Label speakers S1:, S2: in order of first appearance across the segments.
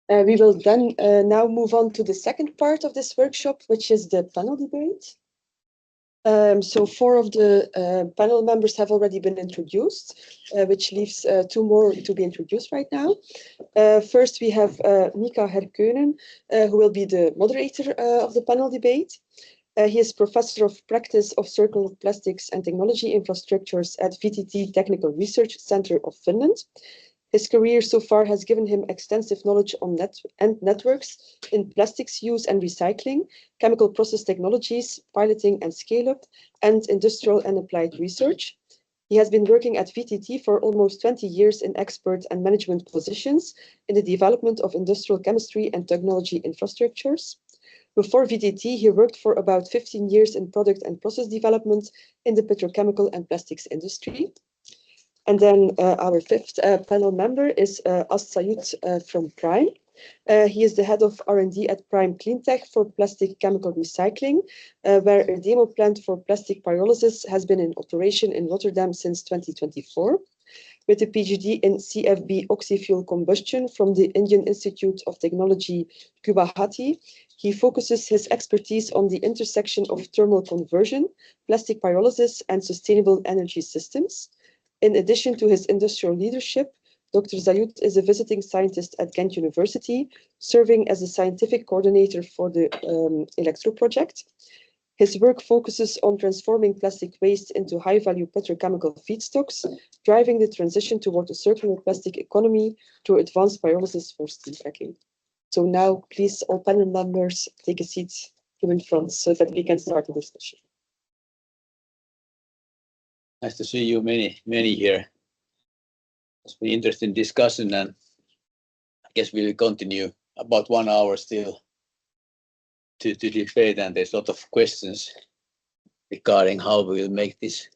S1: We will then now move on to the second part of this workshop, which is the panel debate. So 4 of the panel members have already been introduced, which leaves 2 more to be introduced right now. First, we have Mika Herkeunen, who will be the moderator of the panel debate. He is Professor of Practice of Circular Plastics and Technology Infrastructures at VTT Technical Research Center of Finland. His career so far has given him extensive knowledge on networks in plastics use and recycling, chemical process technologies, piloting and scale-up, and industrial and applied research. He has been working at VTT for almost 20 years in expert and management positions in the development of industrial chemistry and technology infrastructures. Before VTT, he worked for about 15 years in product and process development in the petrochemical and plastics industry. And then our fifth panel member is As Sayut from Prime. He is the head of R&D at Prime Cleantech for plastic chemical recycling, where a demo plant for plastic pyrolysis has been in operation in Rotterdam since 2024. With a PhD in CFB oxyfuel combustion from the Indian Institute of Technology, Guwahati, he focuses his expertise on the intersection of thermal conversion, plastic pyrolysis, and sustainable energy systems. In addition to his industrial leadership, Dr. Zayut is a visiting scientist at Ghent University, serving as a scientific coordinator for the eLECTRO project. His work focuses on transforming plastic waste into high-value petrochemical feedstocks, driving the transition toward a circular plastic economy through advanced pyrolysis for steel cracking. So now, please, all panel members, take a seat here in front so that we can start the discussion.
S2: Nice to see you, many here. It's been interesting discussion, and I guess we will continue about 1 hour still to debate, and there's a lot of questions regarding how we will make this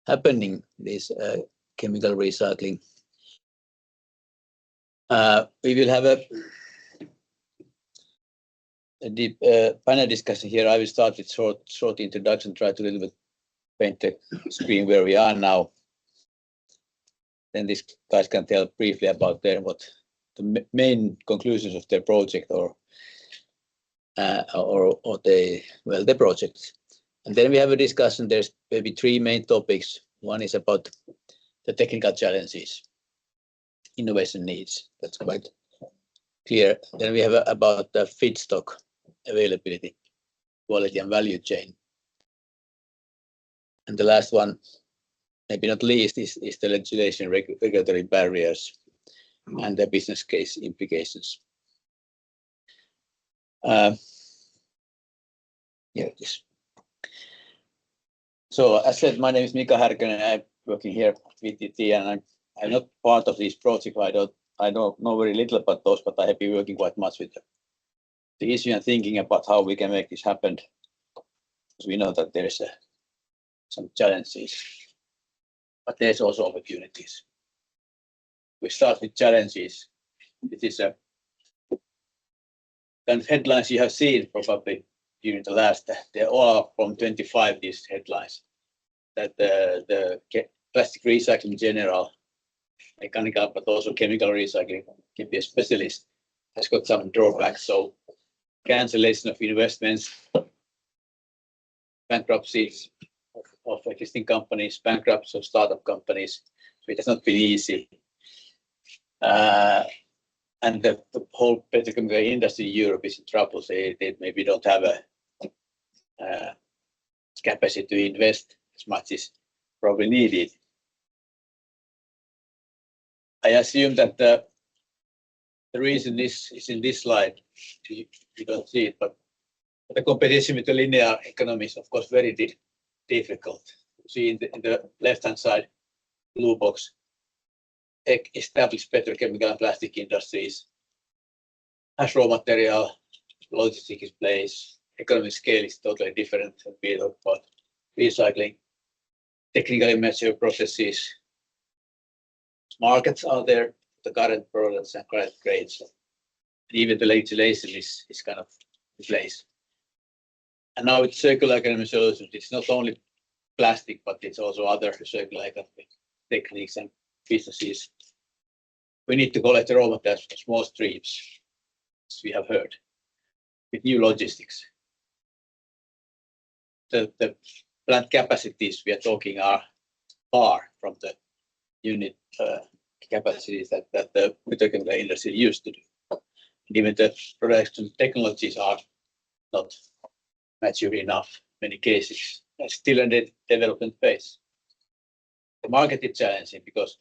S2: happening, this chemical recycling. We will have a deep panel discussion here. I will start with short introduction, try to a little bit paint the screen where we are now. Then these guys can tell briefly about what the main conclusions of their project or the projects. And then we have a discussion. There's maybe 3 main topics. One is about the technical challenges, innovation needs. That's quite clear. Then we have about the feedstock availability, quality and value chain. And the last one, maybe not least, is the legislation, regulatory barriers, and the business case implications. So as said, my name is Mika Härkönen. I'm working here at VTT, and I'm not part of this project. I don't know very little about those, but I have been working quite much with the issue and thinking about how we can make this happen. Because we know that there's some challenges, but there's also opportunities. We start with challenges. It is a kind of headlines you have seen probably during the last, they're all from 25, these headlines, that the plastic recycling in general, mechanical, but also chemical recycling, can be a specialist, has got some drawbacks. So cancellation of investments, bankruptcies of existing companies, bankruptcies of startup companies. So it has not been easy. And the whole petrochemical industry in Europe is in trouble. They maybe don't have a capacity to invest as much as probably needed. I assume that the reason is in this slide. You don't see it, but the competition with the linear economy is, of course, very difficult. You see in the left-hand side, blue box, established petrochemical and plastic industries, as raw material, logistics is place, economic scale is totally different. We talk about recycling, technically mature processes, markets are there, the current products and current grades. And even the legislation is kind of in place. And now with circular economy solutions, it's not only plastic, but it's also other circular economy techniques and businesses. We need to collect the raw materials from small streams. as we have heard, with new logistics. The plant capacities we are talking are far from the unit capacities that the petrochemical industry used to do. And even the production technologies are not mature enough in many cases. It's still in the development phase. The market is challenging because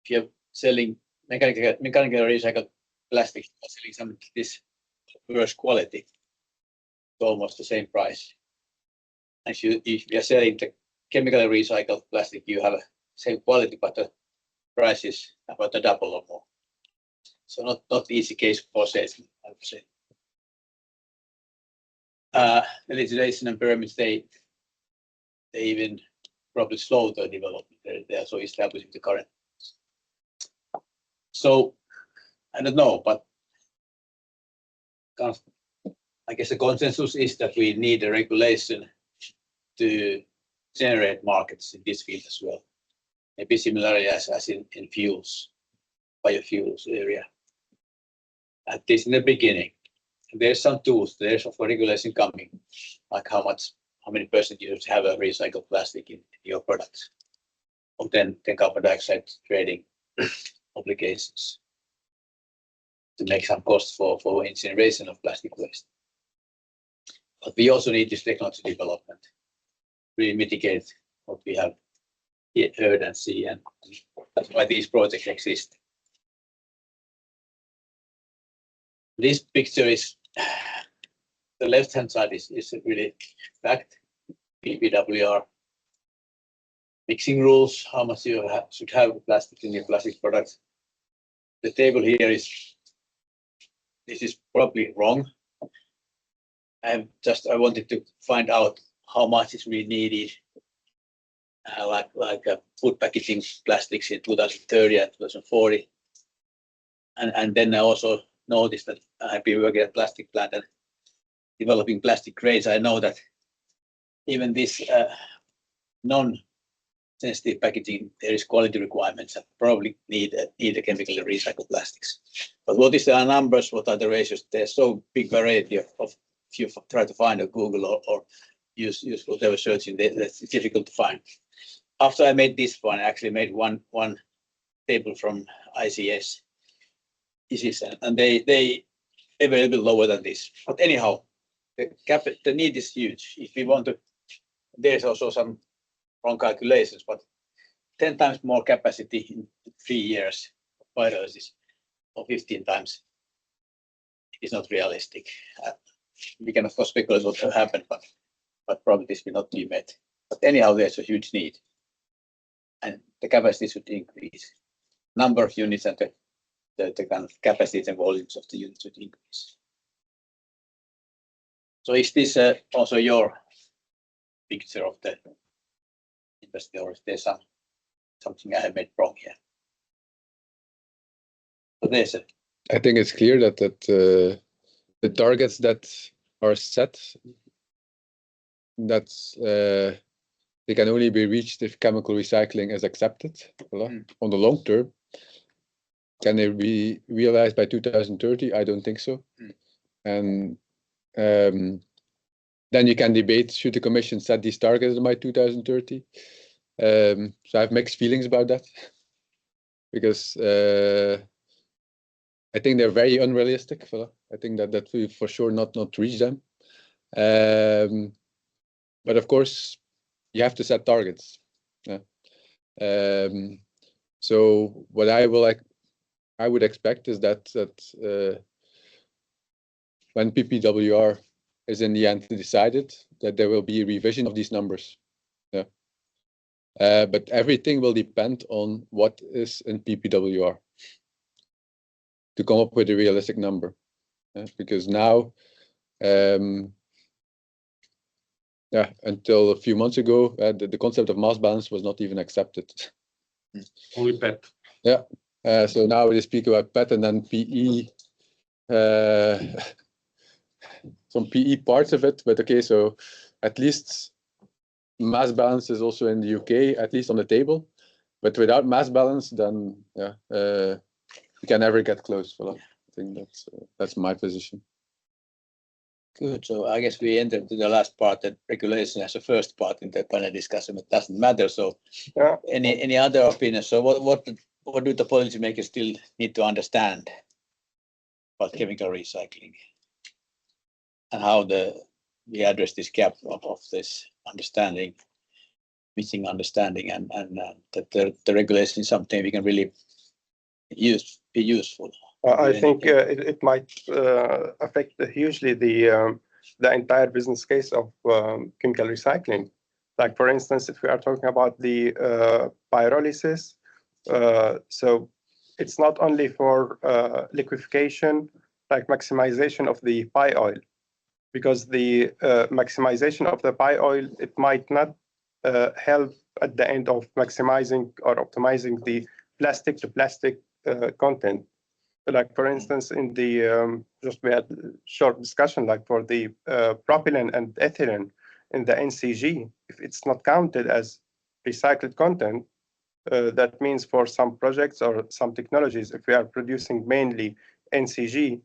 S2: if you're selling mechanical recycled plastic, selling some this worse quality, it's almost the same price. And if you are selling the chemically recycled plastic, you have the same quality, but the price is about the double or more. So not easy case for salesmen, I would say. The legislation and permits, they even probably slow the development. They are so establishing the current. So I don't know, but kind of, I guess the consensus is that we need a regulation to generate markets in this field as well. Maybe similarly as in fuels, biofuels area. At least in the beginning. There's some tools, there's of regulation coming, like how many percent you have a recycled plastic in your products, or then carbon dioxide trading obligations to make some costs for incineration of plastic waste. But we also need this technology development, really mitigate what we have heard and see, and that's why these projects exist. This picture is, the left-hand side is really fact, PPWR mixing rules, how much you should have plastic in your plastic products. The table here this is probably wrong. I wanted to find out how much is really needed, like food packaging plastics in 2030 and 2040. And then I also noticed that I've been working at plastic plant and developing plastic grades. I know that even this non-sensitive packaging, there is quality requirements that probably need a chemically recycled plastics. But what is the numbers? What are the ratios? There's so big variety of if you try to find a Google or use whatever searching, that's difficult to find. After I made this one, I actually made one table from ICS. And they were a little bit lower than this. But anyhow, the need is huge. If we want to, there's also some wrong calculations, but 10 times more capacity in 3 years of pyrolysis, or 15 times, it is not realistic. We can of course speculate what will happen, but probably this will not be met. But anyhow, there's a huge need, and the capacity should increase. Number of units and the kind of capacities and volumes of the units should increase. So is this also your picture of the industry, or is there something I have made wrong here? So there's
S3: I think it's clear that the targets that are set, they can only be reached if chemical recycling is accepted on the long term. Can they be realized by 2030? I don't think so. And then you can debate, should the Commission set these targets by 2030? So I have mixed feelings about that, because I think they're very unrealistic. I think that we for sure not reach them. But of course, you have to set targets. So what I would expect is that when PPWR is in the end decided, that there will be a revision of these numbers. But everything will depend on what is in PPWR to come up with a realistic number. Because now, until a few months ago, the concept of mass balance was not even accepted.
S4: Only PET.
S3: Yeah. So now they speak about PET and then PE, some PE parts of it. But okay, so at least mass balance is also in the UK, at least on the table. But without mass balance, then you can never get close. think that's my position.
S2: Good. So I guess we entered to the last part, that regulation as a first part in the panel discussion. It doesn't matter. So
S5: Yeah.
S2: any other opinions? So what do the policymakers still need to understand about chemical recycling, and how we address this gap of this understanding, missing understanding, and that the regulation is something we can really be useful.
S5: I think it might affect hugely the entire business case of chemical recycling. Like, for instance, if we are talking about the pyrolysis, so it's not only for liquefaction, like maximization of the py oil, because the maximization of the py oil, it might not help at the end of maximizing or optimizing the plastic to plastic content. Like, for instance, in the just we had a short discussion, like for the propylene and ethylene in the NCG, if it's not counted as recycled content, that means for some projects or some technologies, if we are producing mainly NCG,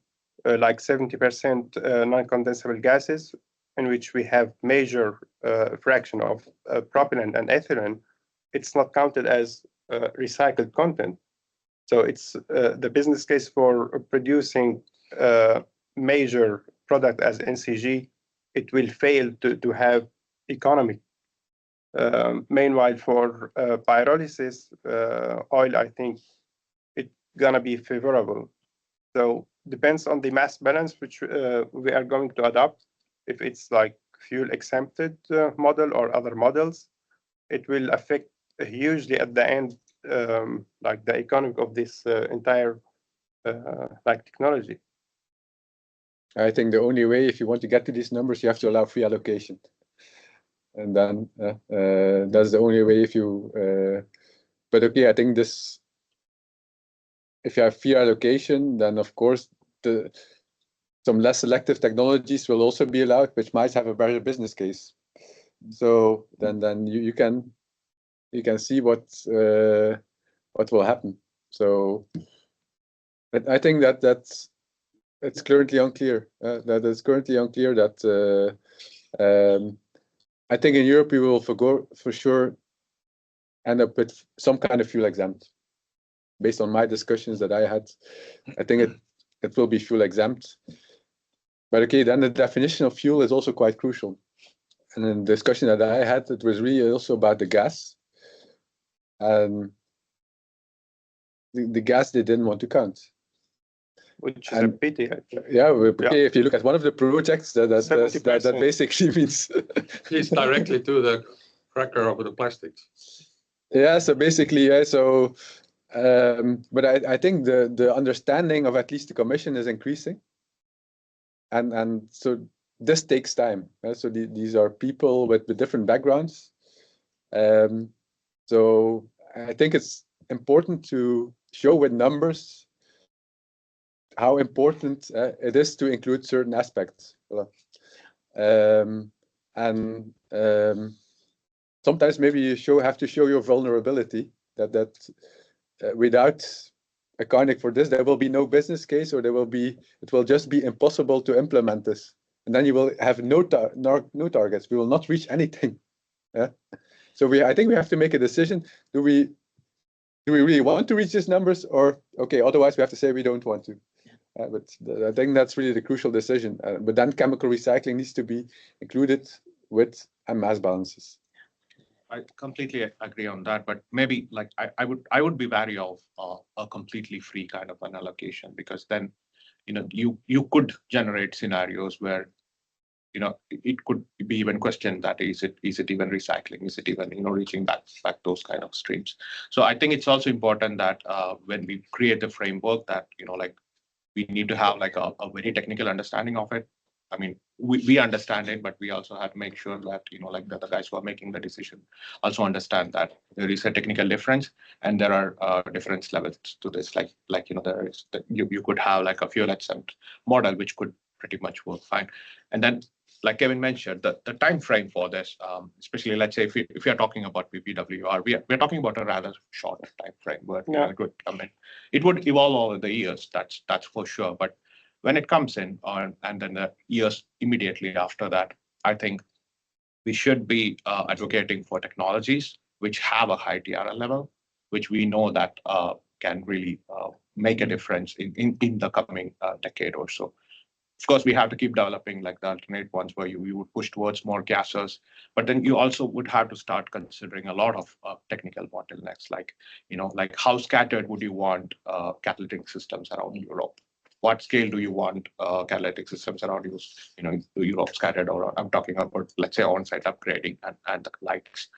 S5: like 70% non-condensable gases, in which we have major fraction of propylene and ethylene, it's not counted as recycled content. So it's the business case for producing major product as NCG, it will fail to have economic. Meanwhile, for pyrolysis oil, I think it's gonna be favorable. So depends on the mass balance which we are going to adopt. If it's like fuel exempted model or other models, it will affect hugely at the end, like the economic of this entire like technology.
S3: I think the only way, if you want to get to these numbers, you have to allow free allocation, and then that's the only way. If you, but okay, I think this, if you have free allocation, then of course some less selective technologies will also be allowed, which might have a better business case. So then you can see what will happen. So, but I think it's currently unclear. That is currently unclear. That I think in Europe we will for sure end up with some kind of fuel exempt. Based on my discussions that I had, I think it will be fuel exempt. But okay, then the definition of fuel is also quite crucial. And in the discussion that I had, it was really also about the gas. The gas they didn't want to count.
S5: Which is a pity, I think.
S3: Yeah, okay, if you look at one of the projects, that basically means
S4: It's directly to the cracker of the plastics.
S3: Yeah, so basically, yeah, so but I think the understanding of at least the Commission is increasing. And so this takes time. So these are people with different backgrounds. So I think it's important to show with numbers how important it is to include certain aspects. Sometimes maybe you have to show your vulnerability, that without accounting for this, there will be no business case, or it will just be impossible to implement this. And then you will have no targets. We will not reach anything. Yeah. So I think we have to make a decision. Do we really want to reach these numbers, or okay, otherwise we have to say we don't want to. But I think that's really the crucial decision. But then chemical recycling needs to be included with mass balances.
S6: I completely agree on that, but maybe like I would be wary of a completely free kind of an allocation, because then you could generate scenarios where it could be even questioned that is it even recycling, is it even reaching back those kind of streams. So I think it's also important that when we create the framework, that like we need to have like a very technical understanding of it. I mean, we understand it, but we also have to make sure that like the guys who are making the decision also understand that there is a technical difference, and there are different levels to this. Like there is you could have like a fuel exempt model which could pretty much work fine, and then like Kevin mentioned, the time frame for this, especially let's say if you're talking about PPWR, we're talking about a rather short time frame. But
S5: Yeah.
S6: good, I mean, it would evolve over the years. That's for sure. But when it comes in, and then the years immediately after that, I think we should be advocating for technologies which have a high TRL level, which we know that can really make a difference in the coming decade or so. Of course, we have to keep developing like the alternate ones where you would push towards more gases, but then you also would have to start considering a lot of technical bottlenecks, like, like how scattered would you want catalytic systems around Europe? What scale do you want catalytic systems around Europe scattered? Or I'm talking about, let's say, on-site upgrading and the likes.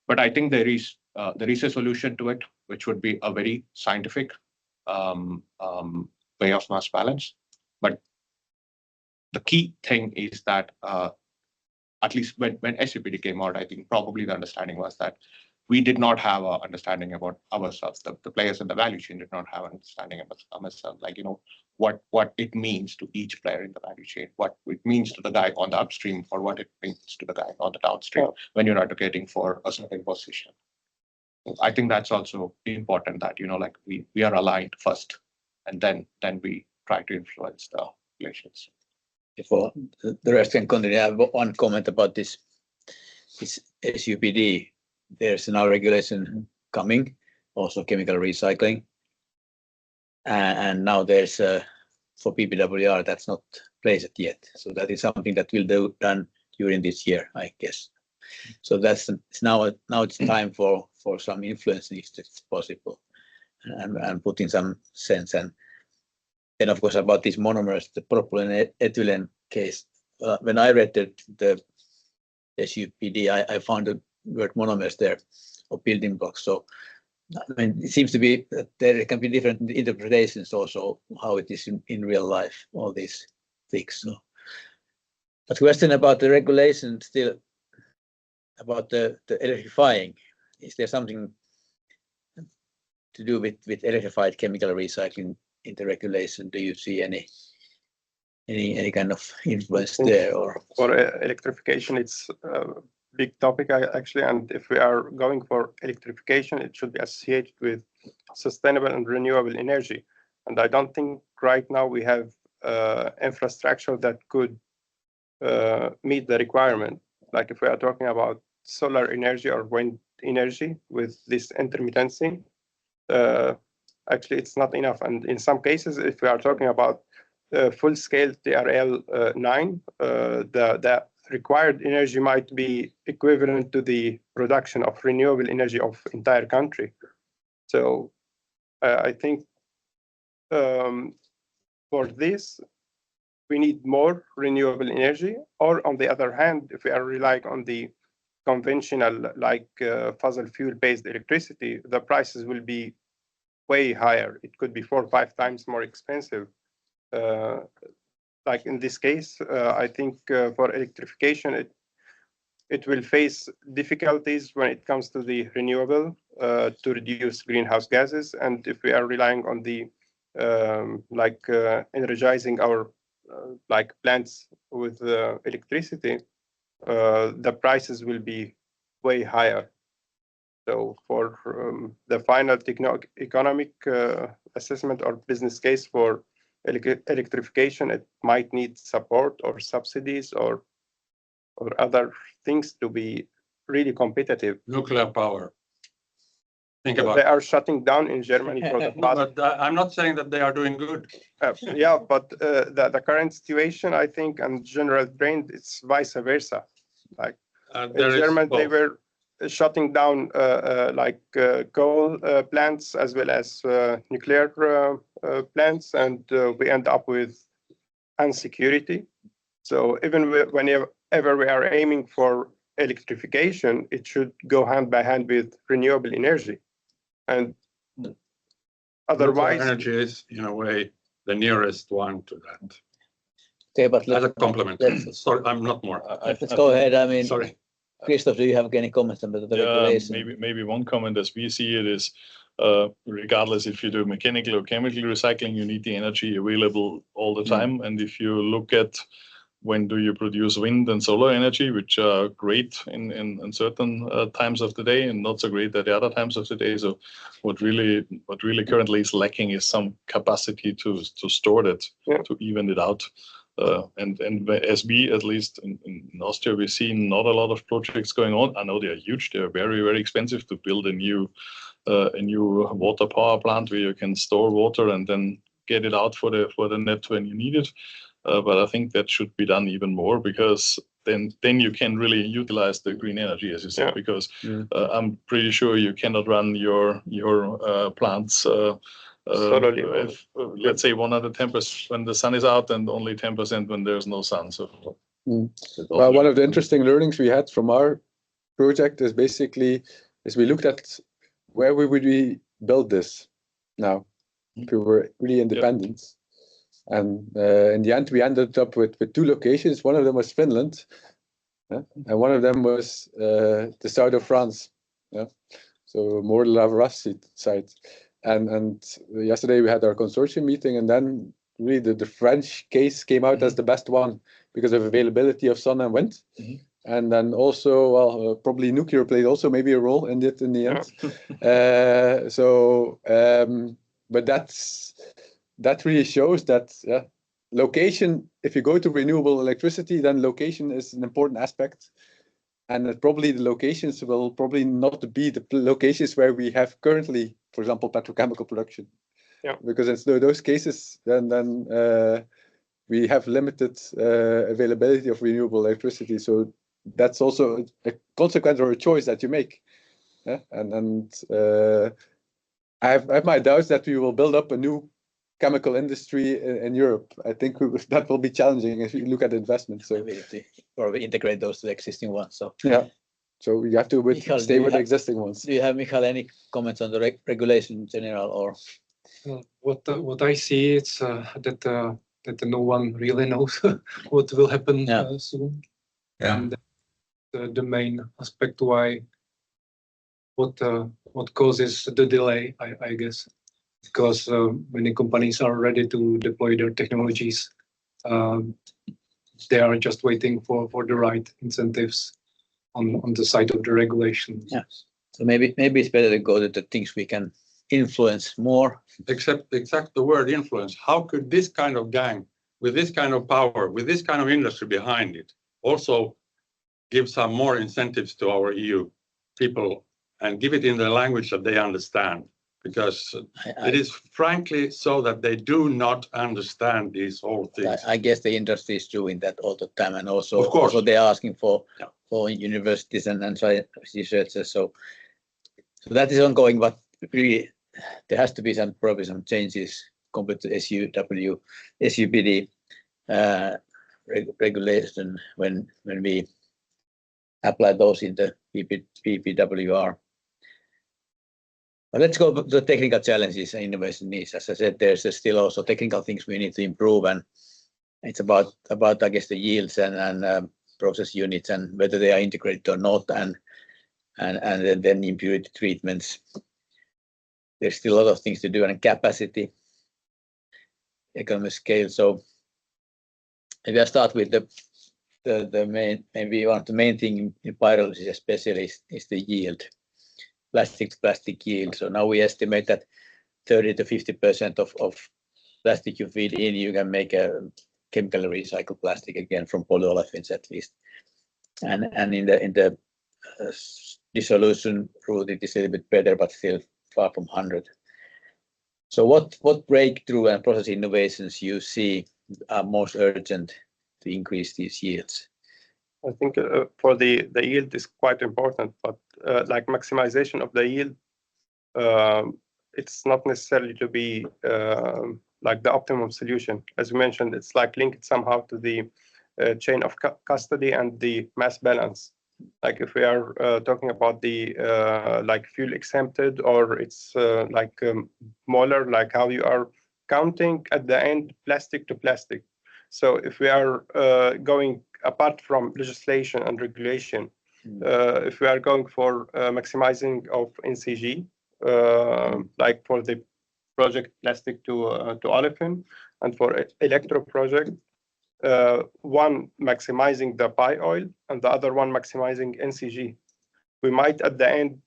S6: But I think there is a solution to it, which would be a very scientific way of mass balance. But the key thing is that at least when SUPD came out, I think probably the understanding was that we did not have an understanding about ourselves. The players in the value chain did not have an understanding about ourselves, like, what it means to each player in the value chain, what it means to the guy on the upstream, or what it means to the guy on the downstream when you're advocating for a certain position. I think that's also important that, like we are aligned first, and then we try to influence the relations.
S2: Before the rest can continue, I have one comment about this SUPD. There's now regulation coming, also chemical recycling. And now there's for PPWR, that's not placed yet. So that is something that will be done during this year, I guess. So now it's time for some influence if it's possible, and put in some sense. And then, of course, about these monomers, the propylene ethylene case. When I read the SUPD, I found the word monomers there, or building blocks. So I mean, it seems to be that there can be different interpretations also how it is in real life, all these things. So, but question about the regulation still about the electrifying. Is there something to do with electrified chemical recycling in the regulation? Do you see any kind of influence there? Or
S5: for electrification, it's a big topic actually, and if we are going for electrification, it should be associated with sustainable and renewable energy. And I don't think right now we have infrastructure that could meet the requirement. Like if we are talking about solar energy or wind energy with this intermittency, actually it's not enough. And in some cases, if we are talking about full-scale TRL 9, the required energy might be equivalent to the production of renewable energy of entire country. So I think for this, we need more renewable energy. Or on the other hand, if we are relying on the conventional, like fossil fuel-based electricity, the prices will be way higher. It could be 4 or 5 times more expensive. Like in this case, I think for electrification, it will face difficulties when it comes to the renewable to reduce greenhouse gases. And if we are relying on the energizing our like plants with electricity, the prices will be way higher. So for the final economic assessment or business case for electrification, it might need support or subsidies or other things to be really competitive.
S4: Nuclear power. Think about
S5: They are shutting down in Germany for the past.
S4: But I'm not saying that they are doing good.
S5: Yeah, but the current situation, I think, and general trend, it's vice versa. Like in Germany, they were shutting down coal plants as well as nuclear plants, and we end up with insecurity. So even whenever we are aiming for electrification, it should go hand by hand with renewable energy. And otherwise,
S4: nuclear energy is in a way the nearest one to that.
S2: okay, but
S4: as a compliment. Sorry, I'm not more.
S2: Let's go ahead. I mean,
S4: sorry.
S2: Christoph, do you have any comments about the regulation?
S7: Maybe one comment as we see it is, regardless if you do mechanical or chemical recycling, you need the energy available all the time. And if you look at when do you produce wind and solar energy, which are great in certain times of the day and not so great at the other times of the day. So what really currently is lacking is some capacity to store that, to even it out. And as we, at least in Austria, we see not a lot of projects going on. I know they are huge. They are very, very expensive to build a new water power plant where you can store water and then get it out for the net when you need it. But I think that should be done even more, because then you can really utilize the green energy, as you said, because I'm pretty sure you cannot run your plants let's say 110% when the sun is out and only 10% when there's no sun. So
S3: well, one of the interesting learnings we had from our project is basically we looked at where would we build this now if we were really independent. And in the end, we ended up with 2 locations. One of them was Finland, and one of them was the south of France. So more La Vrasse side. And yesterday we had our consortium meeting, and then really the French case came out as the best one because of availability of sun and wind. And then also, well, probably nuclear played also maybe a role in it in the end. But that really shows that location, if you go to renewable electricity, then location is an important aspect. And that probably the locations will probably not be the locations where we have currently, for example, petrochemical production. Because in those cases, then we have limited availability of renewable electricity. So that's also a consequence or a choice that you make. And I have my doubts that we will build up a new chemical industry in Europe. I think that will be challenging if you look at investment. So
S2: or we integrate those to the existing ones. So
S3: so you have to stay with the existing ones.
S2: Do you have, Michael, any comments on the regulation in general, or?
S8: What I see is that no one really knows what will happen soon. And the main aspect why what causes the delay, I guess, because many companies are ready to deploy their technologies. They are just waiting for the right incentives on the side of the regulation.
S2: So maybe it's better to go to the things we can influence more.
S4: Except the word influence. How could this kind of gang, with this kind of power, with this kind of industry behind it, also give some more incentives to our EU people and give it in the language that they understand? Because it is frankly so that they do not understand these whole things.
S2: I guess the industry is doing that all the time, and also they're asking for universities and researchers. So that is ongoing, but really there has to be probably some changes compared to SUPD regulation when we apply those in the PPWR. But let's go to the technical challenges and innovation needs. As I said, there's still also technical things we need to improve, and it's about I guess the yields and process units and whether they are integrated or not, and then impurity treatments. There's still a lot of things to do, and capacity, economy scale. So maybe I start with the main, maybe one of the main thing in pyrolysis especially is the yield. Plastic to plastic yield. So now we estimate that 30 to 50% of plastic you feed in, you can make a chemically recycled plastic again from polyolefins at least. And in the dissolution route, it is a little bit better, but still far from 100. So what breakthrough and process innovations you see are most urgent to increase these yields?
S5: I think for the yield is quite important, but like maximization of the yield, it's not necessarily to be like the optimum solution. As you mentioned, it's like linked somehow to the chain of custody and the mass balance. Like if we are talking about the like fuel exempted, or it's like molar, like how you are counting at the end plastic to plastic. So if we are going apart from legislation and regulation, if we are going for maximizing of NCG, like for the project plastic to olefin, and for electro project, one maximizing the pie oil and the other one maximizing NCG. We might at the end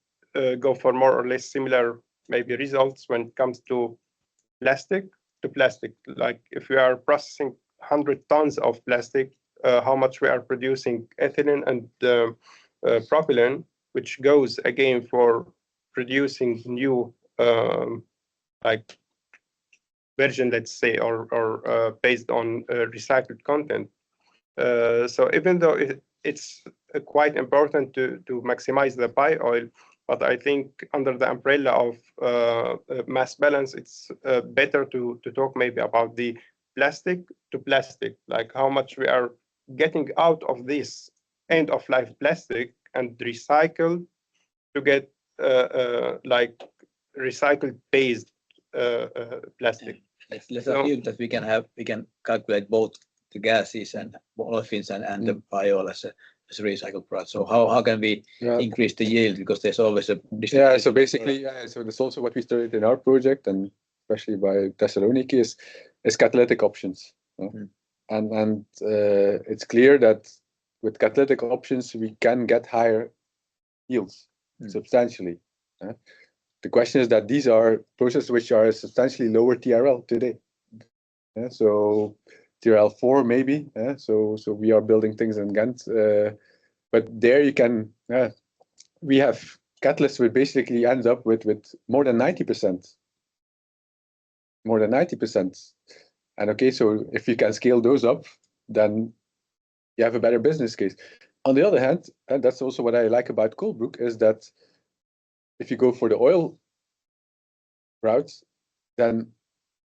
S5: go for more or less similar maybe results when it comes to plastic. Like if we are processing 100 tons of plastic, how much we are producing ethylene and propylene, which goes again for producing new like version, let's say, or based on recycled content. So even though it's quite important to maximize the pie oil, but I think under the umbrella of mass balance, it's better to talk maybe about the plastic to plastic, like how much we are getting out of this end of life plastic and recycle to get like recycled based plastic.
S2: Let's assume that we can calculate both the gases and olefins and the pie oil as a recycled product. So how can we increase the yield, because there's always a
S3: so basically so that's also what we studied in our project, and especially by Thessaloniki is catalytic options. And it's clear that with catalytic options we can get higher yields substantially. The question is that these are processes which are substantially lower TRL today. So TRL4 maybe. So we are building things in Ghent, but there you can. We have catalysts which basically ends up with more than 90%. More than 90%. And okay, so if you can scale those up, then you have a better business case. On the other hand, and that's also what I like about Coldbrook, is that if you go for the oil route, then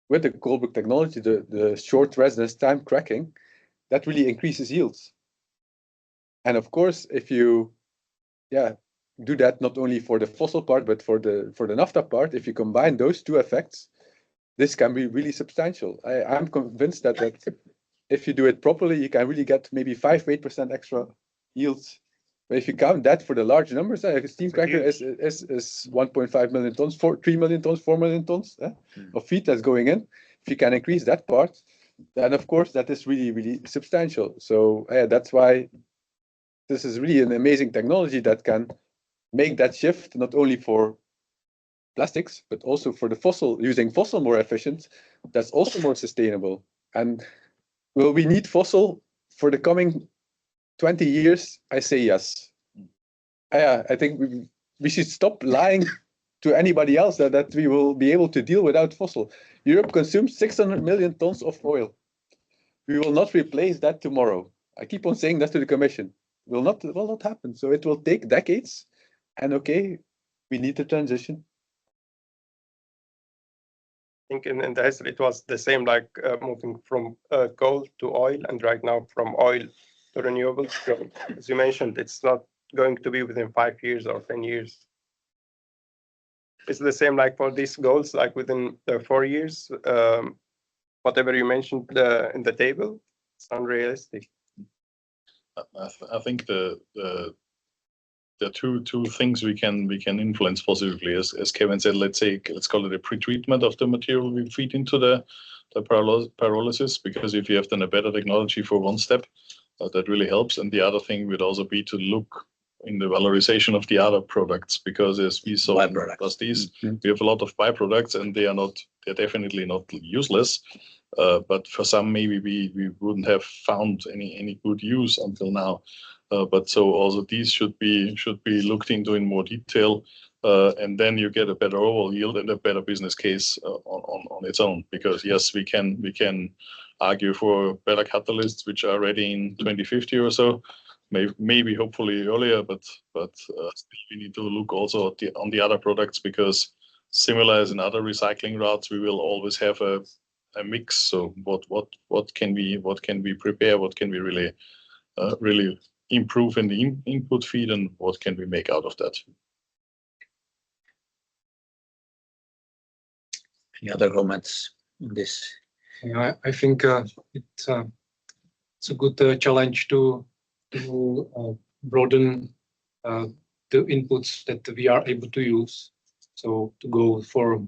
S3: with the Coldbrook technology, the short residence time cracking, that really increases yields. And of course, if you do that not only for the fossil part, but for the naphtha part, if you combine those two effects, this can be really substantial. I'm convinced that if you do it properly, you can really get maybe 5-8% extra yields. But if you count that for the large numbers, a steam cracker is 1.5 million tons, 3 million tons, 4 million tons of feed that's going in. If you can increase that part, then of course that is really, really substantial. So that's why this is really an amazing technology that can make that shift not only for plastics, but also for the fossil, using fossil more efficient. That's also more sustainable. And will we need fossil for the coming 20 years? I say yes. I think we should stop lying to anybody else that we will be able to deal without fossil. Europe consumes 600 million tons of oil. We will not replace that tomorrow. I keep on saying that to the Commission. It will not happen. So it will take decades. And okay, we need to transition.
S5: I think in the history it was the same, like moving from coal to oil, and right now from oil to renewables. So, as you mentioned, it's not going to be within 5 years or 10 years. It's the same like for these goals, like within 4 years. Whatever you mentioned in the table, it's unrealistic.
S7: I think the two things we can influence positively, as Kevin said, let's call it a pre-treatment of the material we feed into the pyrolysis, because if you have then a better technology for one step, that really helps. And the other thing would also be to look in the valorization of the other products, because as we saw in these, we have a lot of byproducts, and they're definitely not useless. But for some, maybe we wouldn't have found any good use until now. But so also these should be looked into in more detail, and then you get a better overall yield and a better business case on its own. Because yes, we can argue for better catalysts which are ready in 2050 or so, maybe hopefully earlier. But still we need to look also on the other products, because similar as in other recycling routes, we will always have a mix. So what can we prepare? What can we really improve in the input feed, and what can we make out of that?
S2: Any other comments on this?
S8: Yeah, I think it's a good challenge to broaden the inputs that we are able to use. So to go for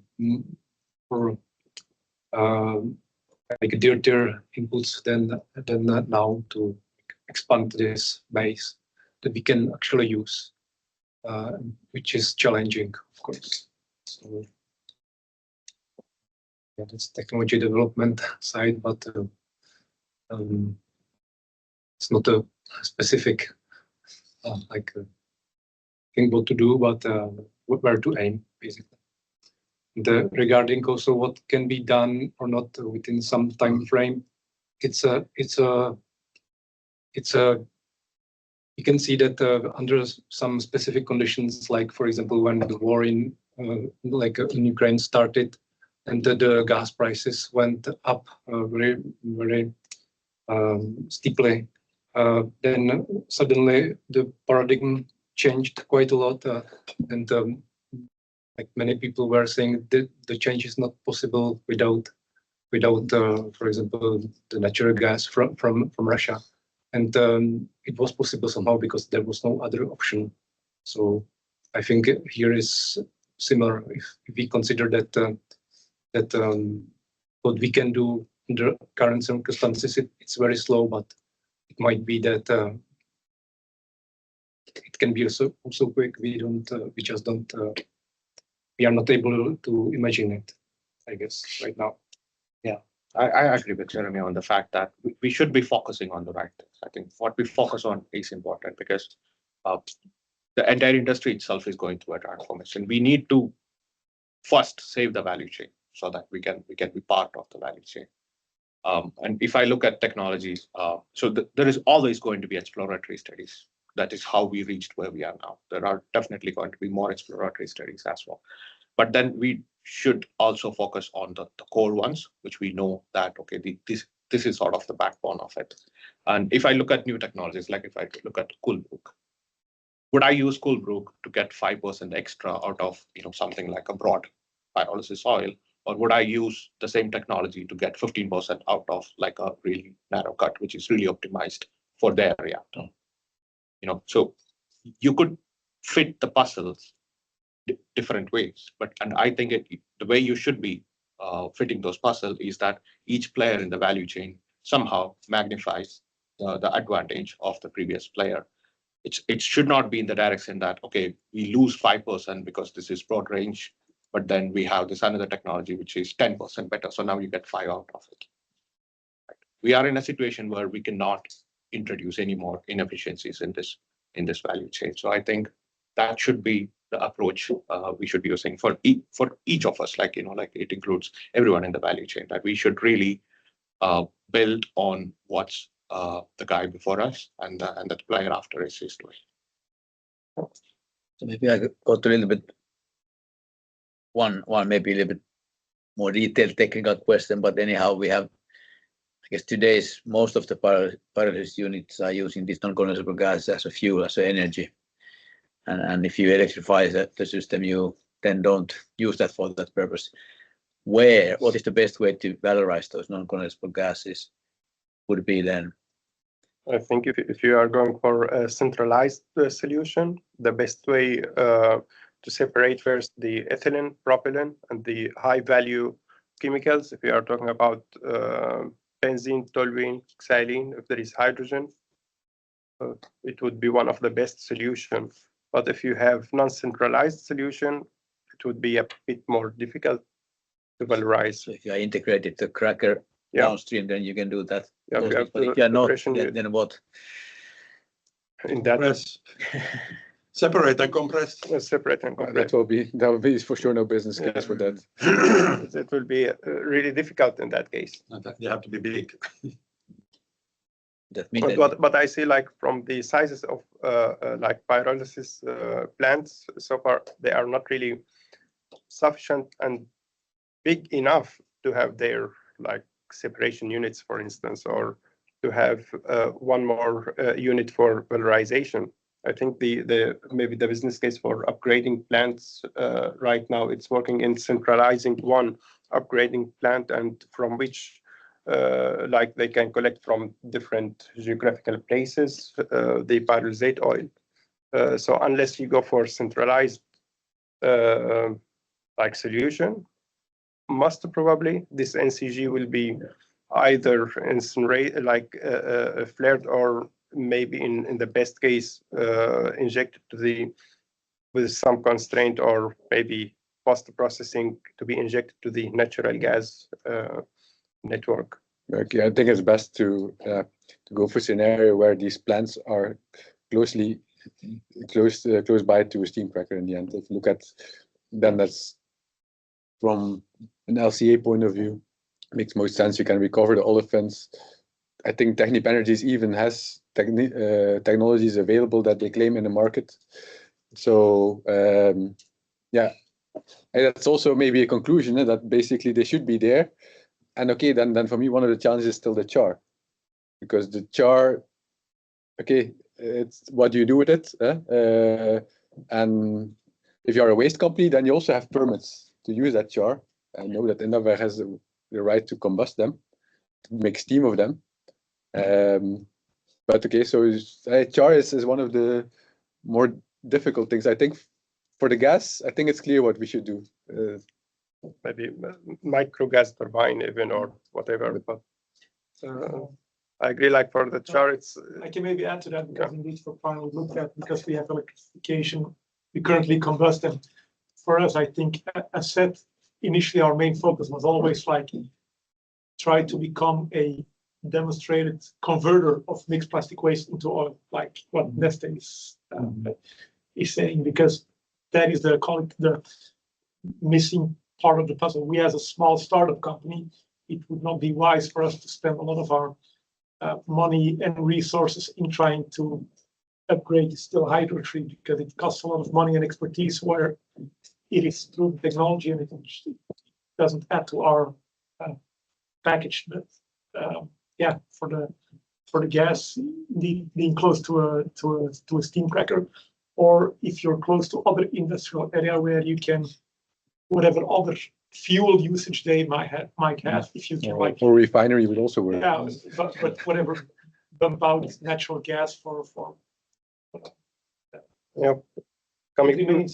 S8: like dirtier inputs than now to expand this base that we can actually use, which is challenging, of course. So yeah, that's technology development side, but it's not a specific thing what to do, but where to aim, basically. Regarding also what can be done or not within some time frame, it's a you can see that under some specific conditions, like for example when the war in Ukraine started and the gas prices went up very steeply, then suddenly the paradigm changed quite a lot, and like many people were saying that the change is not possible without for example the natural gas from Russia, and it was possible somehow because there was no other option. So I think here is similar. If we consider that what we can do under current circumstances, it's very slow, but it might be that it can be also quick. We just don't. We are not able to imagine it, I guess, right now.
S6: Yeah, I agree with Jeremy on the fact that we should be focusing on the right things. I think what we focus on is important because the entire industry itself is going through a transformation. We need to first save the value chain so that we can be part of the value chain. And if I look at technologies, there is always going to be exploratory studies. That is how we reached where we are now. There are definitely going to be more exploratory studies as well. But then we should also focus on the core ones, which we know that, okay, this is sort of the backbone of it. And if I look at new technologies, like if I look at Coolbrook, would I use Coolbrook to get 5% extra out of something like a broad pyrolysis oil? Or would I use the same technology to get 15% out of like a really narrow cut, which is really optimized for their reactor? So you could fit the puzzles different ways, and I think the way you should be fitting those puzzles is that each player in the value chain somehow magnifies the advantage of the previous player. It should not be in the direction that, okay, we lose 5% because this is broad range, but then we have this another technology which is 10% better, so now you get 5 out of it. Right. We are in a situation where we cannot introduce any more inefficiencies in this value chain. So I think that should be the approach we should be using for each of us. Like it includes everyone in the value chain. That we should really build on what's the guy before us and the player after is doing.
S2: So maybe I could go to a little bit one maybe a little bit more detailed technical question, but anyhow we have. I guess today's most of the pyrolysis units are using this non-condensable gas as a fuel, as an energy. And if you electrify the system, you then don't use that for that purpose. What is the best way to valorize those non-condensable gases would be then?
S5: I think if you are going for a centralized solution, the best way to separate first the ethylene, propylene, and the high-value chemicals, if you are talking about benzene, toluene, xylene, if there is hydrogen, it would be one of the best solutions. But if you have non-centralized solution, it would be a bit more difficult to valorize.
S2: So if you are integrated the cracker downstream, then you can do that.
S5: Yeah,
S2: but if you are not, then what?
S5: In that
S4: separate and compress.
S5: Separate and compress.
S3: That will be for sure no business case for that.
S5: It will be really difficult in that case.
S4: You have to be big.
S5: But I see, like, from the sizes of like pyrolysis plants so far, they are not really sufficient and big enough to have their like separation units, for instance, or to have one more unit for valorization. I think maybe the business case for upgrading plants right now, it's working in centralizing one upgrading plant, and from which like they can collect from different geographical places the pyrolysate oil. So unless you go for centralized like solution, most probably this NCG will be either incinerate, like flared, or maybe in the best case injected to the with some constraint, or maybe post processing to be injected to the natural gas network.
S3: Okay, I think it's best to go for scenario where these plants are close by to a steam cracker in the end. If you look at, then that's from an LCA point of view, makes most sense. You can recover the olefins. I think Technip Energies even has technologies available that they claim in the market. So yeah, and that's also maybe a conclusion that basically they should be there. And okay, then for me, one of the challenges is still the char, because the char, okay, it's what do you do with it? And if you are a waste company, then you also have permits to use that char. I know that Innover has the right to combust them, to make steam of them. But okay, so char is one of the more difficult things. I think for the gas, I think it's clear what we should do.
S5: Maybe micro gas turbine even, or whatever. But I agree, like for the char, it's...
S9: I can maybe add to that, because indeed for final look at, because we have electrification, we currently combust them. For us, I think, as said, initially our main focus was always like try to become a demonstrated converter of mixed plastic waste into oil, like what Neste is saying, because that is the missing part of the puzzle. We, as a small startup company, it would not be wise for us to spend a lot of our money and resources in trying to upgrade still hydrotree, because it costs a lot of money and expertise, where it is through technology and it doesn't add to our package. But yeah, for the gas, being close to a steam cracker, or if you're close to other industrial area where you can, whatever other fuel usage they might have, if you can, like,
S3: or refinery would also work.
S9: yeah, but whatever, bump out natural gas for
S5: Yeah. Coming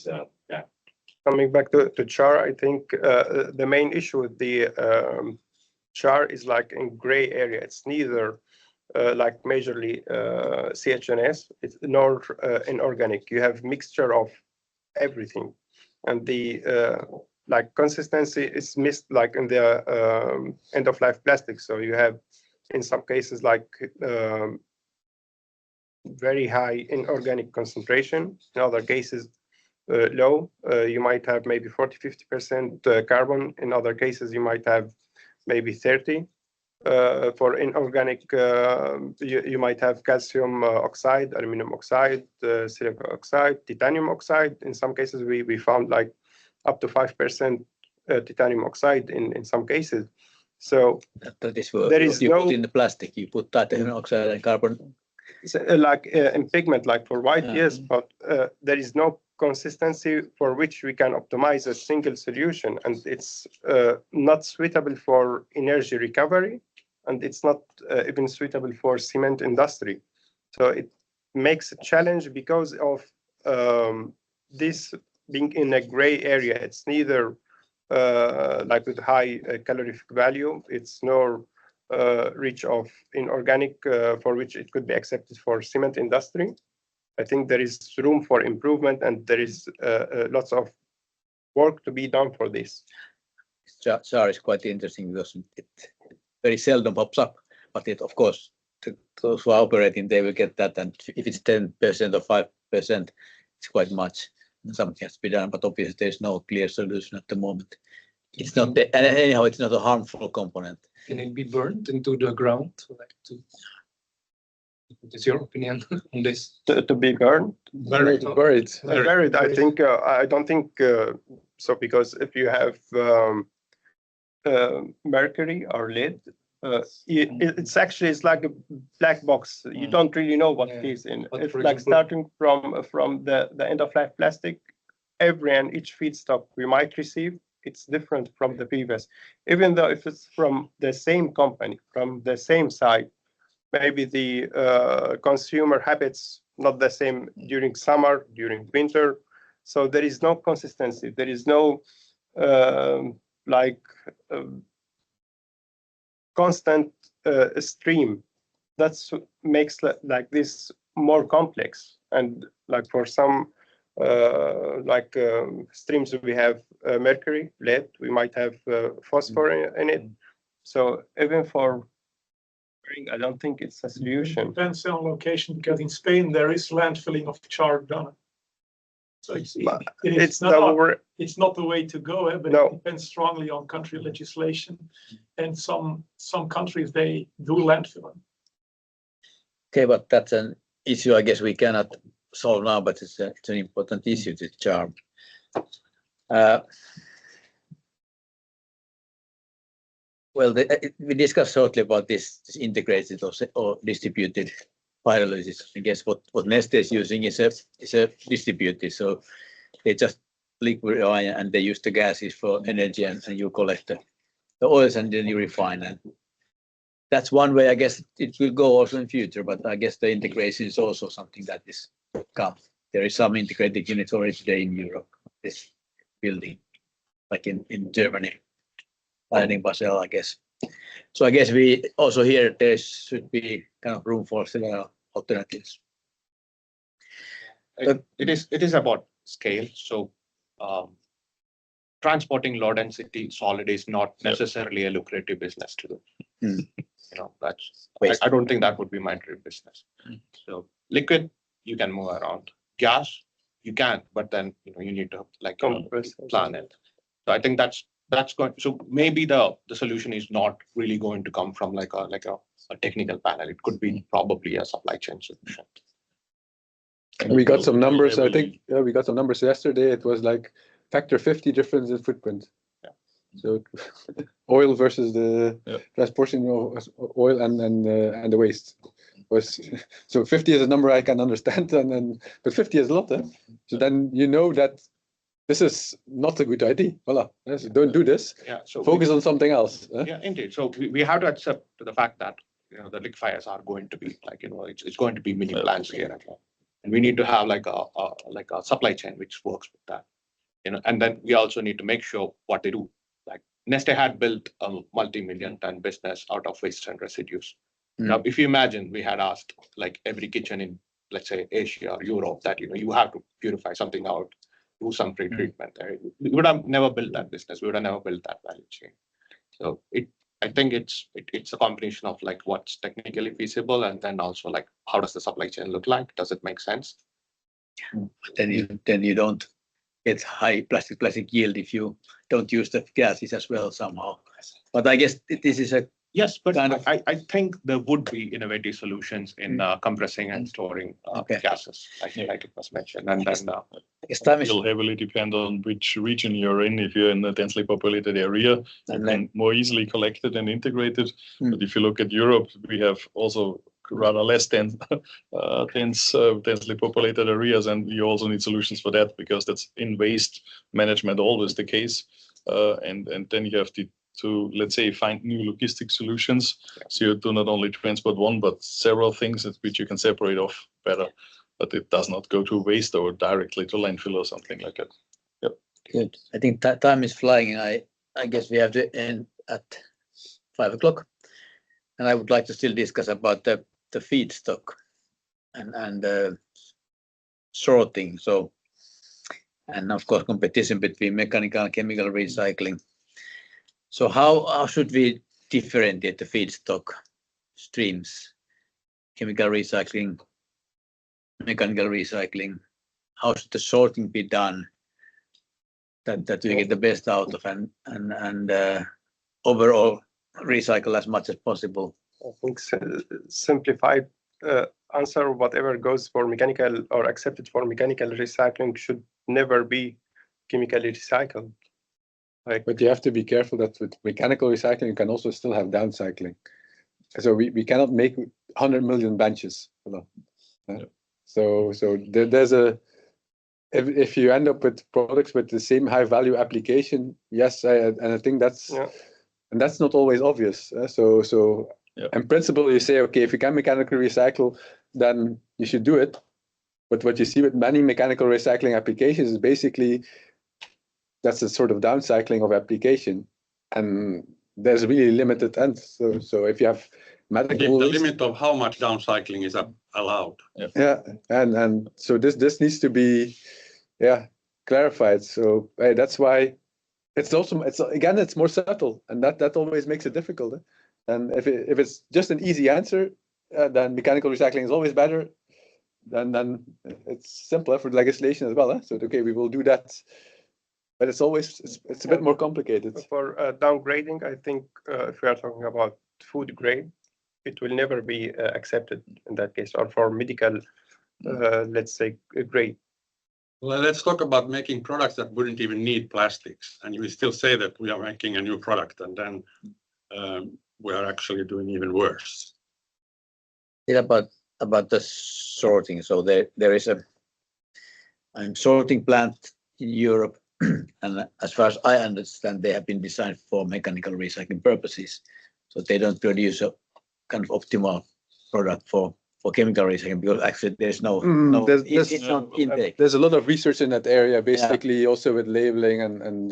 S5: back to char, I think the main issue with the char is like in gray area. It's neither like majorly CHNS, nor inorganic. You have mixture of everything, and the like consistency is missed, like in the end of life plastic. So you have in some cases like very high inorganic concentration. In other cases low. You might have maybe 40-50% carbon. In other cases you might have maybe 30. For inorganic, you might have calcium oxide, aluminum oxide, silica oxide, titanium oxide. In some cases, we found like up to 5% titanium oxide in some cases. So
S2: that is what
S5: there is
S2: you
S5: no
S2: put in the plastic. You put titanium oxide and carbon.
S5: Like in pigment, like for white, yes, but there is no consistency for which we can optimize a single solution, and it's not suitable for energy recovery, and it's not even suitable for cement industry. So it makes a challenge because of this being in a gray area. It's neither like with high calorific value, it's nor rich of inorganic for which it could be accepted for cement industry. I think there is room for improvement, and there is lots of work to be done for this.
S2: Char is quite interesting because it very seldom pops up, but it, of course, those who are operating, they will get that, and if it's 10% or 5%, it's quite much. Something has to be done, but obviously there's no clear solution at the moment. It's not, and anyhow, it's not a harmful component.
S8: Can it be burned into the ground? What is your opinion on this?
S5: To be burned?
S3: Buried.
S5: Buried. I think I don't think so, because if you have mercury or lead, it's actually like a black box. You don't really know what it is in. It's like starting from the end of life plastic, every and each feedstock we might receive, it's different from the previous. Even though if it's from the same company, from the same site, maybe the consumer habits not the same during summer, during winter. So there is no consistency. There is no constant stream. That's makes like this more complex. And like for some streams, we have mercury, lead, we might have phosphor in it. So even for, I don't think it's a solution.
S9: Depends on location, because in Spain there is landfilling of charred done. So it's not the way to go, but
S5: No.
S9: it depends strongly on country legislation, and some countries they do landfilling.
S2: Okay, but that's an issue I guess we cannot solve now, but it's an important issue to charm. Well, we discussed shortly about this integrated or distributed pyrolysis. I guess what Neste is using is a distributed, so they just liquefy and they use the gases for energy, and you collect the oils and then you refine. And that's one way. I guess it will go also in future, but I guess the integration is also something that is come. There is some integrated units already today in Europe. This building, like in Germany. In Basel, I guess. So I guess we also here there should be kind of room for several alternatives.
S6: It is about scale. So transporting low density solid is not necessarily a lucrative business to do. You know, that's I don't think that would be my dream business. So liquid you can move around. Gas you can, but then you need to plan it. So I think that's going. So maybe the solution is not really going to come from like a technical panel. It could be probably a supply chain solution.
S3: We got some numbers. I think we got some numbers yesterday. It was like factor 50 difference in footprint.
S6: Yeah.
S3: So oil versus the transportation of oil and the waste was, so 50 is a number I can understand, but 50 is a lot. So then you know that this is not a good idea. Voila, don't do this.
S6: Yeah. So
S3: focus on something else.
S6: Yeah, indeed. So we have to accept the fact that the liquefiers are going to be it's going to be mini plants here and there, and we need to have like a supply chain which works with that. And then we also need to make sure what they do. Like Neste had built a multi-million-ton business out of waste and residues. Now, if you imagine we had asked like every kitchen in, let's say, Asia or Europe that you have to purify something out, do some pre-treatment there, we would have never built that business. We would have never built that value chain. So I think it's a combination of like what's technically feasible, and then also like how does the supply chain look like? Does it make sense?
S2: Then you don't get high plastic yield if you don't use the gases as well somehow. But I guess this is a
S6: yes, but I think there would be innovative solutions in compressing and storing gases, like it was mentioned. And then
S7: it will heavily depend on which region you're in. If you're in a densely populated area, you can more easily collect it and integrate it. But if you look at Europe, we have also rather less densely populated areas, and you also need solutions for that, because that's in waste management always the case. And then you have to, let's say, find new logistic solutions. So you do not only transport one, but several things which you can separate off better, but it does not go to waste or directly to landfill or something like that. Yep.
S2: Good. I think time is flying. I guess we have to end at 5 o'clock. And I would like to still discuss about the feedstock and sorting. So, and of course, competition between mechanical and chemical recycling. So how should we differentiate the feedstock streams? Chemical recycling, mechanical recycling. How should the sorting be done that we get the best out of and overall recycle as much as possible?
S5: I think simplified answer, whatever goes for mechanical or accepted for mechanical recycling should never be chemically recycled.
S3: But you have to be careful that with mechanical recycling, you can also still have downcycling. So we cannot make 100 million benches. So there's if you end up with products with the same high value application, yes, and I think that's and that's not always obvious. So in principle, you say, okay, if you can mechanically recycle, then you should do it. But what you see with many mechanical recycling applications is basically that's a sort of downcycling of application, and there's really limited end. So if you have medical
S4: The
S3: waste,
S4: limit of how much downcycling is allowed.
S3: yeah, and so this needs to be clarified. So that's why it's again it's more subtle, and that always makes it difficult. And if it's just an easy answer, then mechanical recycling is always better. Then it's simpler for legislation as well. So okay, we will do that, but it's a bit more complicated.
S5: For downgrading, I think if we are talking about food grade, it will never be accepted in that case, or for medical, let's say, grade.
S4: Well, let's talk about making products that wouldn't even need plastics, and we still say that we are making a new product, and then we are actually doing even worse.
S2: Yeah, about the sorting. So there is a sorting plant in Europe, and as far as I understand, they have been designed for mechanical recycling purposes. So they don't produce a kind of optimal product for chemical recycling, because actually there's no it's not intake.
S3: There's a lot of research in that area, basically also with labeling and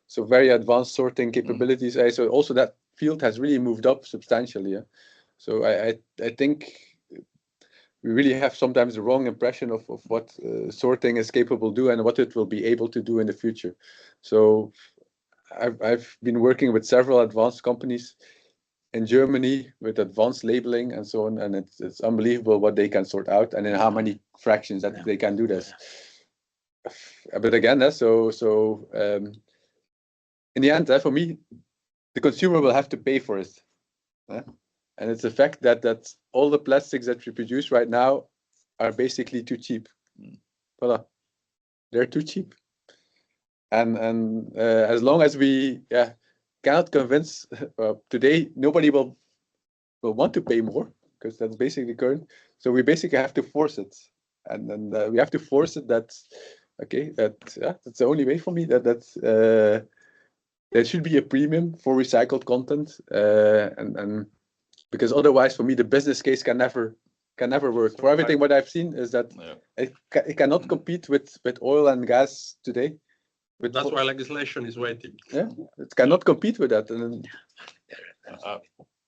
S3: so very advanced sorting capabilities. So also that field has really moved up substantially. So I think we really have sometimes the wrong impression of what sorting is capable of doing and what it will be able to do in the future. So I've been working with several advanced companies in Germany with advanced labeling and so on, and it's unbelievable what they can sort out and in how many fractions that they can do this. But again, in the end, for me, the consumer will have to pay for it. And it's the fact that all the plastics that we produce right now are basically too cheap. Voilà. They're too cheap. And as long as we cannot convince today, nobody will want to pay more, because that's basically current. So we basically have to force it, and then we have to force it that's the only way for me that there should be a premium for recycled content, and because otherwise for me the business case can never work. For everything what I've seen is that it cannot compete with oil and gas today.
S4: That's why legislation is waiting.
S3: Yeah, it cannot compete with that. And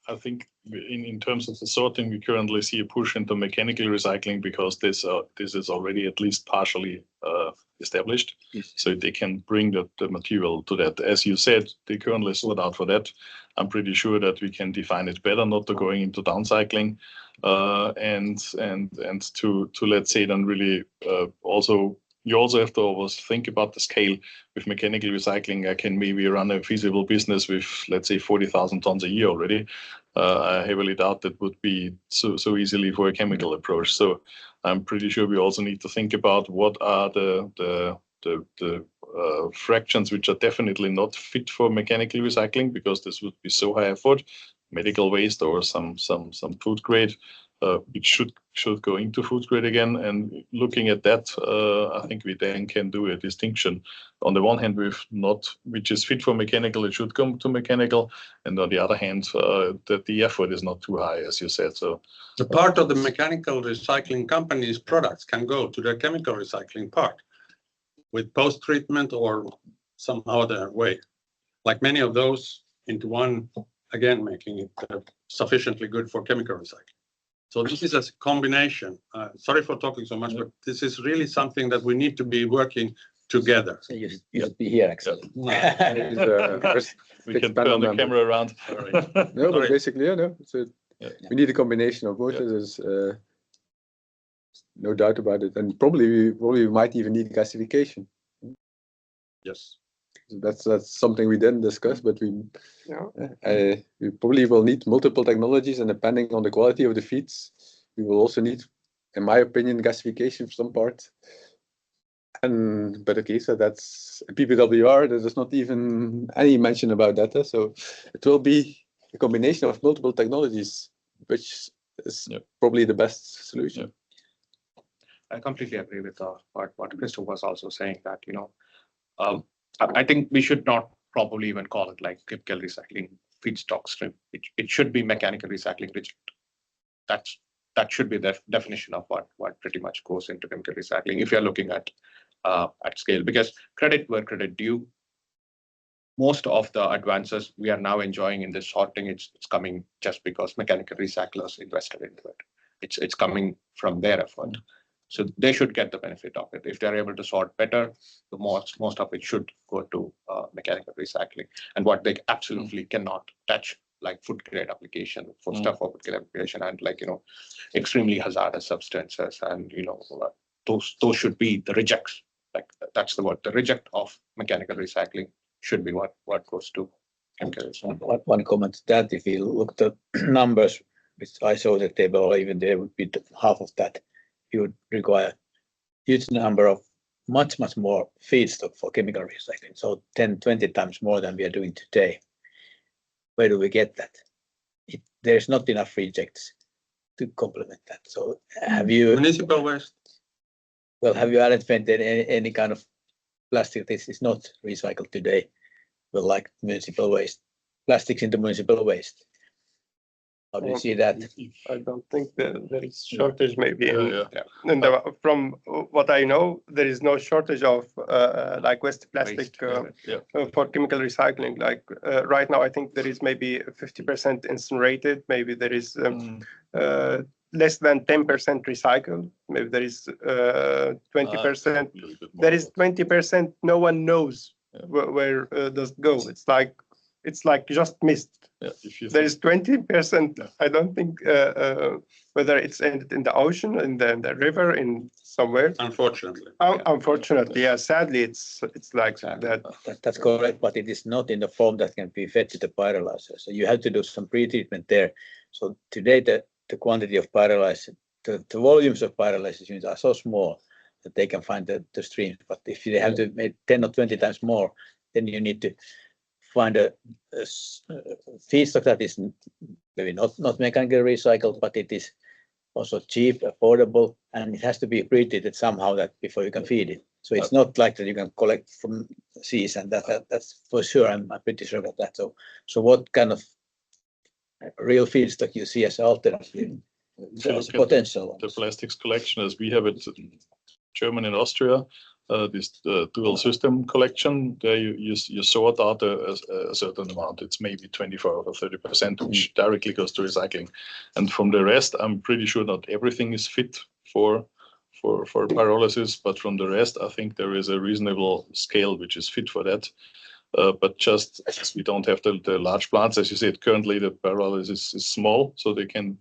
S7: I think in terms of the sorting, we currently see a push into mechanical recycling because this is already at least partially established.
S2: Yes.
S7: So they can bring the material to that. As you said, they currently sort out for that. I'm pretty sure that we can define it better, not to going into downcycling, and to let's say then really also. You also have to always think about the scale. With mechanical recycling, I can maybe run a feasible business with, let's say, 40,000 tons a year already. I heavily doubt that would be so easily for a chemical approach. So I'm pretty sure we also need to think about what are the fractions which are definitely not fit for mechanical recycling, because this would be so high effort. Medical waste or some food grade. It should go into food grade again, and looking at that, I think we then can do a distinction. On the one hand, which is fit for mechanical, it should come to mechanical, and on the other hand, that the effort is not too high, as you said. So
S4: the part of the mechanical recycling company's products can go to the chemical recycling part with post-treatment or some other way, like many of those into one, again making it sufficiently good for chemical recycling. So this is a combination. Sorry for talking so much, but this is really something that we need to be working together.
S2: So you should be here, actually.
S7: we can turn the camera around.
S3: No, but basically, we need a combination of both. There's no doubt about it, and probably we might even need gasification.
S4: Yes.
S3: That's something we didn't discuss, but we probably will need multiple technologies, and depending on the quality of the feeds, we will also need, in my opinion, gasification for some part. But okay, so that's PPWR. There's not even any mention about that. So it will be a combination of multiple technologies, which is probably the best solution.
S6: I completely agree with what Christoph was also saying, that I think we should not probably even call it like chemical recycling feedstock stream. It should be mechanical recycling, which that should be the definition of what pretty much goes into chemical recycling if you're looking at scale, because credit where credit due. most of the advances we are now enjoying in this sorting, it's coming just because mechanical recyclers invested into it. It's coming from their effort. So they should get the benefit of it. If they're able to sort better, the most of it should go to mechanical recycling. And what they absolutely cannot touch, like food grade application, for stuff for food grade application, and like, extremely hazardous substances, and those should be the rejects. Like that's the word. The reject of mechanical recycling should be what goes to chemical recycling.
S2: One comment to that, if you look at the numbers, which I saw the table, or even there would be half of that, you would require huge number of much more feedstock for chemical recycling. So 10-20 times more than we are doing today. Where do we get that? There's not enough rejects to complement that. So have you
S4: Municipal waste.
S2: Well, have you identified any kind of plastic that is not recycled today? Well, like municipal waste, plastics into municipal waste. How do you see that?
S5: I don't think there is shortage maybe. From what I know, there is no shortage of like waste plastic for chemical recycling. Like right now, I think there is maybe 50% incinerated. Maybe there is less than 10% recycled. Maybe there is 20%. There is 20%. No one knows where does it go. It's like just missed. There is 20%. I don't think whether it's ended in the ocean, in the river, in somewhere.
S4: Unfortunately.
S5: Unfortunately, yeah. Sadly, it's like that.
S2: That's correct, but it is not in the form that can be fed to the pyrolyzer. So you have to do some pre-treatment there. So today, the quantity of pyrolyzer, the volumes of pyrolysis units are so small that they can find the streams. But if they have to make 10 or 20 times more, then you need to find a feedstock that is maybe not mechanically recycled, but it is also cheap, affordable, and it has to be pre-treated somehow that before you can feed it. So it's not like that you can collect from seas, and that's for sure. I'm pretty sure about that. So what kind of real feedstock you see as alternative? There's potential.
S7: The plastics collection as we have it in Germany and Austria. This dual system collection, there you sort out a certain amount. It's maybe 24 or 30%, which directly goes to recycling. And from the rest, I'm pretty sure not everything is fit for pyrolysis, but from the rest, I think there is a reasonable scale which is fit for that. But just as we don't have the large plants, as you said, currently the pyrolysis is small, so they can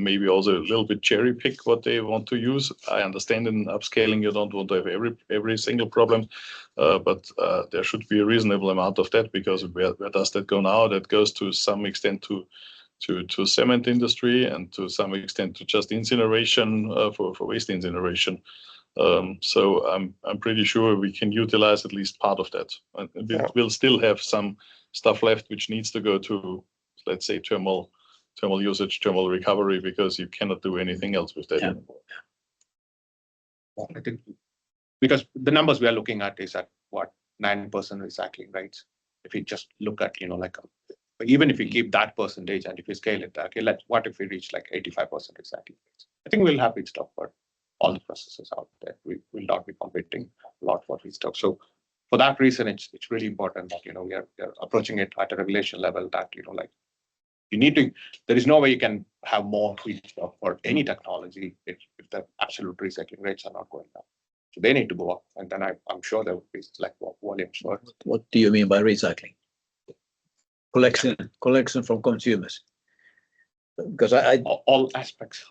S7: maybe also a little bit cherry pick what they want to use. I understand in upscaling you don't want to have every single problem, but there should be a reasonable amount of that, because where does that go now? That goes to some extent to cement industry, and to some extent to just incineration for waste incineration. So I'm pretty sure we can utilize at least part of that. And we'll still have some stuff left which needs to go to, let's say, thermal usage, thermal recovery, because you cannot do anything else with that anymore.
S6: I think because the numbers we are looking at is at what 9% recycling rates. If you just look at even if you keep that percentage and if you scale it, okay, what if we reach like 85% recycling rates? I think we'll have feedstock for all the processes out there. We will not be competing a lot for feedstock. So for that reason, it's really important that we are approaching it at a regulation level that you need to. There is no way you can have more feedstock for any technology if the absolute recycling rates are not going up. So they need to go up, and then I'm sure there would be like volumes.
S2: What do you mean by recycling? Collection from consumers. Because
S6: all aspects.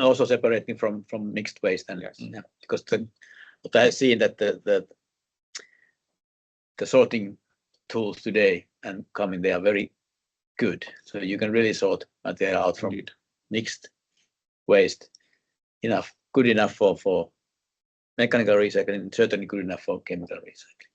S2: Also separating from mixed waste, and because what I see that the sorting tools today and coming, they are very good. So you can really sort material out from mixed waste good enough for mechanical recycling, and certainly good enough for chemical recycling.